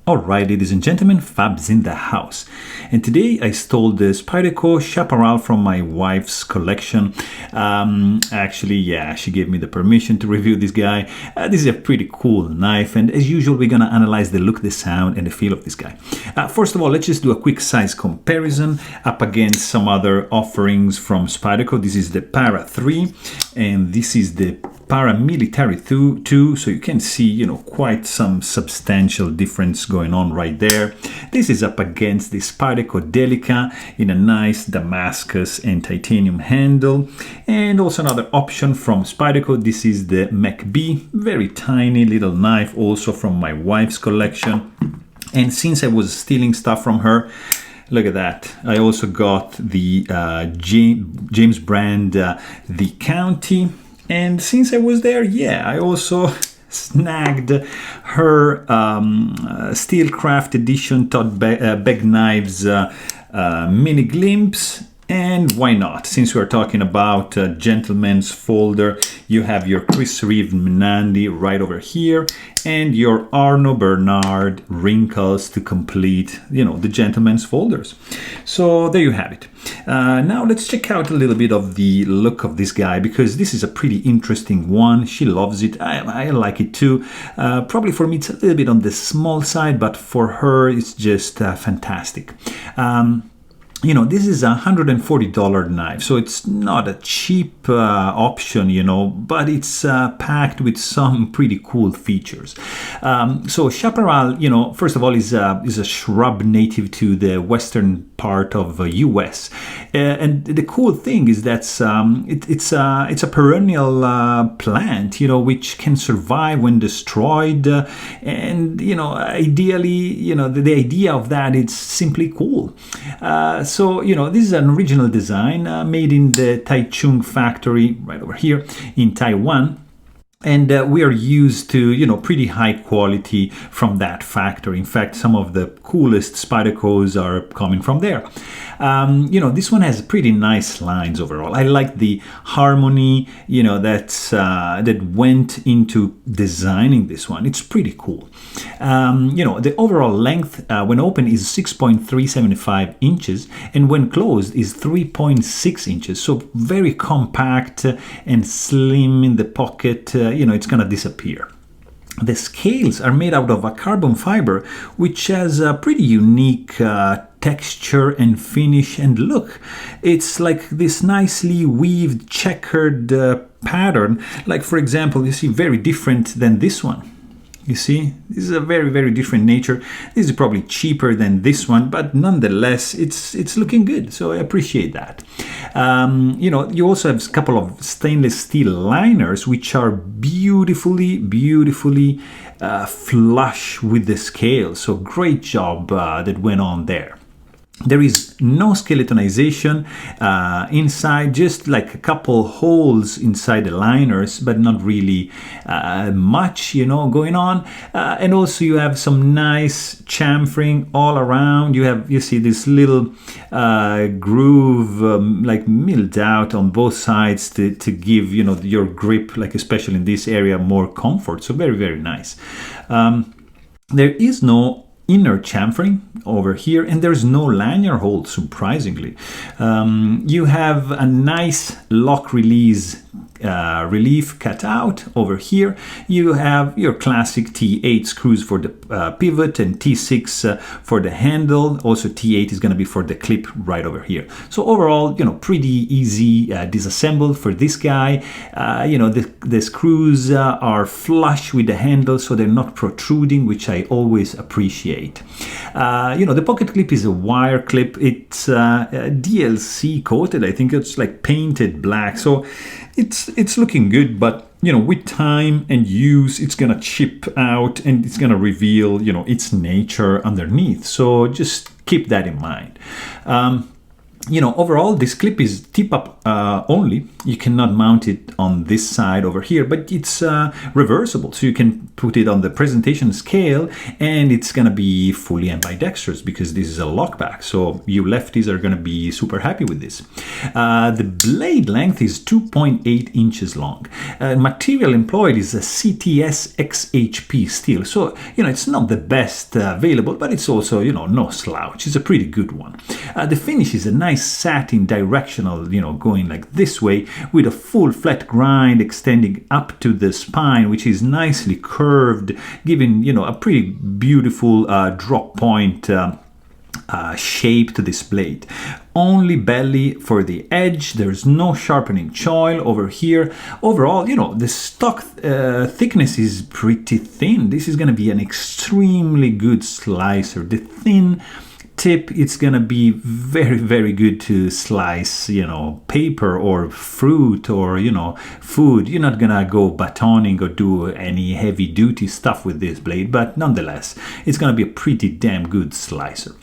Alright, ladies and gentlemen, Fab's in the house. And today I stole the Spyderco Chaparral from my wife's collection. She gave me the permission to review this guy. This is a pretty cool knife, and as usual, we're gonna analyze the look, the sound, and the feel of this guy. First of all, let's just do a quick size comparison up against some other offerings from Spyderco. This is the Para 3, and this is the Paramilitary 2, so you can see, quite some substantial difference going on right there. This is up against the Spyderco Delica in a nice Damascus and titanium handle, and also another option from Spyderco. This is the Mech B, very tiny little knife, also from my wife's collection. And since I was stealing stuff from her, look at that. I also got the James brand, the County. And since I was there, I also snagged her Steelcraft Edition Todd Bag Knives Mini Glimpse. And why not? Since we're talking about gentleman's folder, you have your Chris Reeve Menandi right over here, and your Arno Bernard wrinkles to complete, the gentleman's folders. So there you have it. Now let's check out a little bit of the look of this guy, because this is a pretty interesting one. She loves it. I like it too. Probably for me it's a little bit on the small side, but for her it's just fantastic. This is a $140 knife, so it's not a cheap option, but it's packed with some pretty cool features. So Chaparral, first of all, is a shrub native to the western part of US, and the cool thing is that it's a perennial plant, which can survive when destroyed, and ideally, the idea of that is simply cool. So, this is an original design made in the Taichung factory right over here in Taiwan. And we are used to, pretty high quality from that factory. In fact, some of the coolest Spydercos are coming from there. This one has pretty nice lines overall. I like the harmony, that went into designing this one. It's pretty cool. The overall length when open is 6.375 inches, and when closed is 3.6 inches. So very compact and slim in the pocket. It's gonna disappear. The scales are made out of a carbon fiber, which has a pretty unique texture and finish and look. It's like this nicely weaved checkered pattern. Like, for example, you see, very different than this one. You see, this is a very, very different nature. This is probably cheaper than this one, but nonetheless, it's looking good. So I appreciate that. You also have a couple of stainless steel liners, which are beautifully flush with the scale. So great job that went on there. There is no skeletonization inside, just like a couple holes inside the liners, but not really much, going on. And also you have some nice chamfering all around. You see this little groove like milled out on both sides to give, your grip, like especially in this area, more comfort. So very, very nice. There is no inner chamfering over here, and there's no lanyard hole, surprisingly. You have a nice lock release relief cut out over here. You have your classic T8 screws for the pivot and T6 for the handle. Also T8 is going to be for the clip right over here. So overall, pretty easy disassembled for this guy. The screws are flush with the handle, so they're not protruding, which I always appreciate. The pocket clip is a wire clip. It's DLC coated. I think it's like painted black. So it's looking good, but with time and use, it's gonna chip out and it's gonna reveal its nature underneath. So just keep that in mind. overall, this clip is tip-up only. You cannot mount it on this side over here, but it's reversible. So you can put it on the presentation scale, and it's going to be fully ambidextrous because this is a lockback. So you lefties are going to be super happy with this. The blade length is 2.8 inches long. Material employed is a CTS XHP steel. So, it's not the best available, but it's also, no slouch. It's a pretty good one. The finish is a nice satin directional, going like this way with a full flat grind extending up to the spine, which is nicely curved, giving, a pretty beautiful drop point shape to this blade. Only belly for the edge. There's no sharpening choil over here. Overall, the stock thickness is pretty thin. This is going to be an extremely good slicer. The thin tip, it's gonna be very, very good to slice, paper or fruit or, food. You're not gonna go batoning or do any heavy duty stuff with this blade, but nonetheless, it's gonna be a pretty damn good slicer.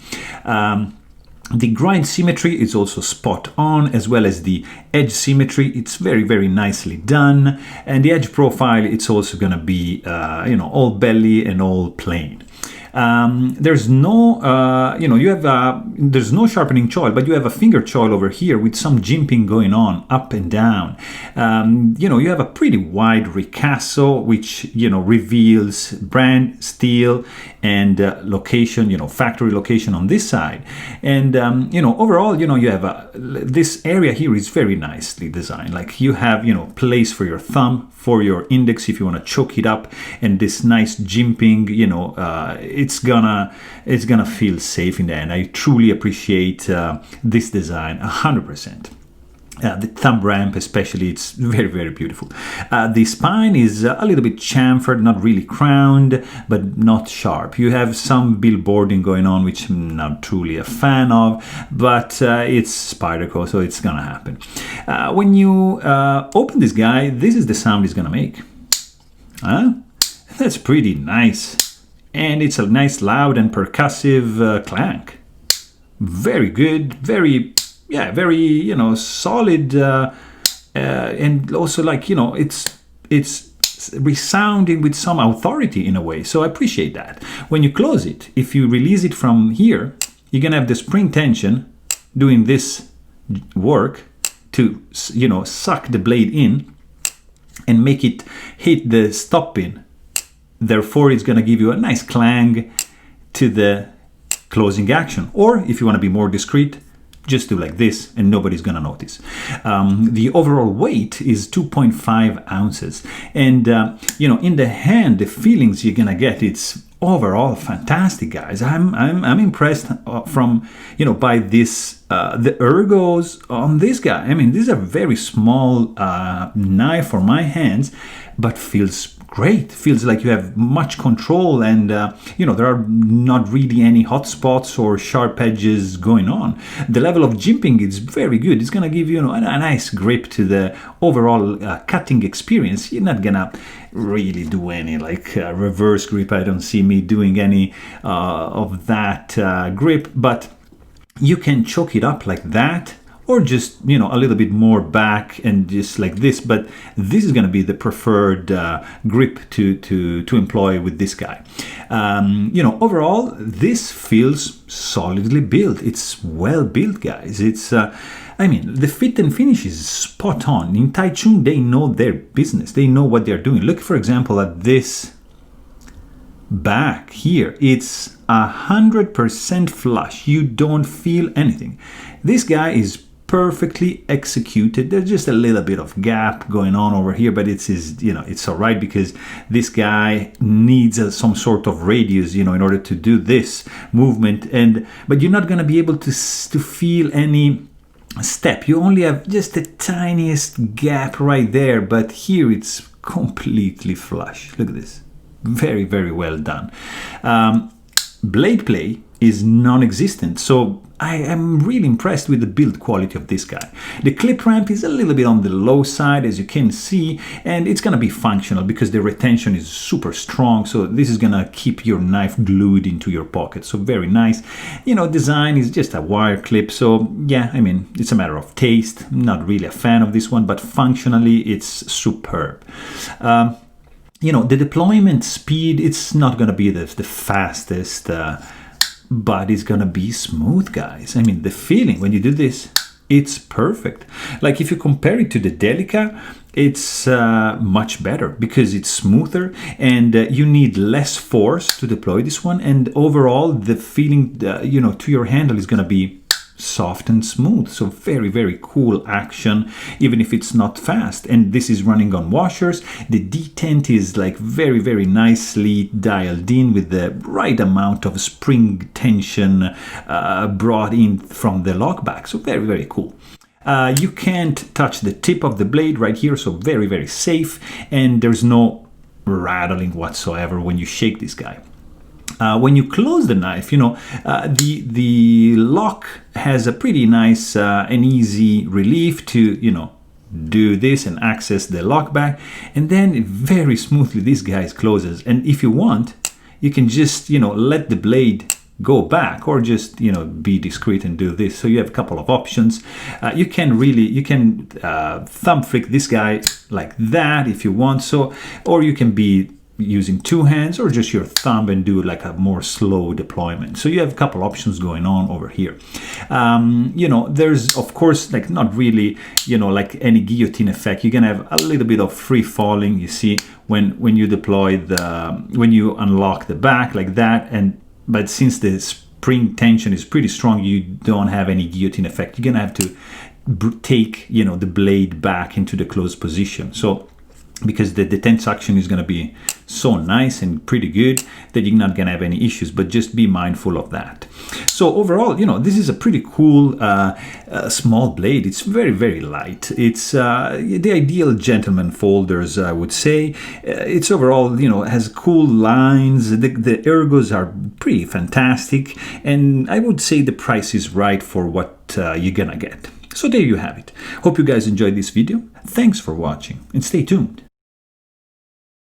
The grind symmetry is also spot on, as well as the edge symmetry. It's very, very nicely done. And the edge profile, it's also gonna be, all belly and all plain. There's no, there's no sharpening choil, but you have a finger choil over here with some jimping going on up and down. You have a pretty wide ricasso, which, reveals brand, steel, and location, factory location on this side. And, overall, you have this area here is very nicely designed. Like you have, place for your thumb, for your index if you want to choke it up, and this nice jimping, it's gonna feel safe in the end. I truly appreciate this design 100%. The thumb ramp especially, it's very, very beautiful. The spine is a little bit chamfered, not really crowned, but not sharp. You have some billboarding going on, which I'm not truly a fan of, but it's Spyderco, so it's gonna happen. When you open this guy, this is the sound it's gonna make. That's pretty nice. And it's a nice, loud and percussive clank. Very good, very solid, and also it's resounding with some authority in a way. So I appreciate that. When you close it, if you release it from here, you're gonna have the spring tension doing this work to, suck the blade in and make it hit the stop pin. Therefore, it's gonna give you a nice clang to the closing action. Or if you want to be more discreet, just do like this and nobody's gonna notice. The overall weight is 2.5 ounces, and in the hand, the feelings you're gonna get, it's overall fantastic, guys. I'm impressed from by this the ergos on this guy. I mean, these are very small knife for my hands, but feels great. Feels like you have much control, and there are not really any hot spots or sharp edges going on. The level of jimping is very good. It's gonna give you a nice grip to the overall cutting experience. You're not gonna really do any reverse grip. I don't see me doing any of that grip, but you can choke it up like that, or just a little bit more back and just like this. But this is going to be the preferred grip to employ with this guy. Overall, this feels solidly built. It's well built, guys. It's the fit and finish is spot on. In Taichung, they know their business. They know what they're doing. Look, for example, at this back here. It's 100% flush. You don't feel anything. This guy is perfectly executed. There's just a little bit of gap going on over here, but it's all right, because this guy needs some sort of radius, in order to do this movement. But you're not going to be able to feel any step. You only have just the tiniest gap right there, but here it's completely flush. Look at this. Very, very well done. Blade play is non-existent, so I am really impressed with the build quality of this guy. The clip ramp is a little bit on the low side, as you can see, and it's gonna be functional because the retention is super strong, so this is gonna keep your knife glued into your pocket, so very nice. You know, design is just a wire clip, so yeah, I mean, it's a matter of taste. I'm not really a fan of this one, but functionally it's superb. You know, the deployment speed, it's not gonna be the fastest, but it's gonna be smooth, guys. I mean, the feeling when you do this, it's perfect. Like if you compare it to the Delica, it's much better because it's smoother and you need less force to deploy this one. And overall, the feeling, you know, to your handle is gonna be soft and smooth. So very, very cool action, even if it's not fast. And this is running on washers. The detent is like very, very nicely dialed in with the right amount of spring tension brought in from the lockback. So very, very cool. You can't touch the tip of the blade right here, so very, very safe. And there's no rattling whatsoever when you shake this guy. When you close the knife, you know, the lock has a pretty nice and easy relief to, you know, do this and access the lockback. And then very smoothly this guy closes. And if you want, you can just, you know, let the blade go back or just, you know, be discreet and do this. So you have a couple of options. You can thumb flick this guy like that if you want. So, or you can be using two hands or just your thumb and do like a more slow deployment. So you have a couple options going on over here. You know, there's of course like not really, you know, like any guillotine effect. You're gonna have a little bit of free falling, you see, when you deploy when you unlock the back like that. But since the spring tension is pretty strong, you don't have any guillotine effect. You're gonna have to take, you know, the blade back into the closed position. So because the detent suction is going to be so nice and pretty good that you're not going to have any issues, but just be mindful of that. So overall, you know, this is a pretty cool small blade. It's very, very light. It's the ideal gentleman folders, I would say. It's overall, you know, has cool lines. The ergos are pretty fantastic, and I would say the price is right for what you're gonna get. So there you have it. Hope you guys enjoyed this video. Thanks for watching and stay tuned.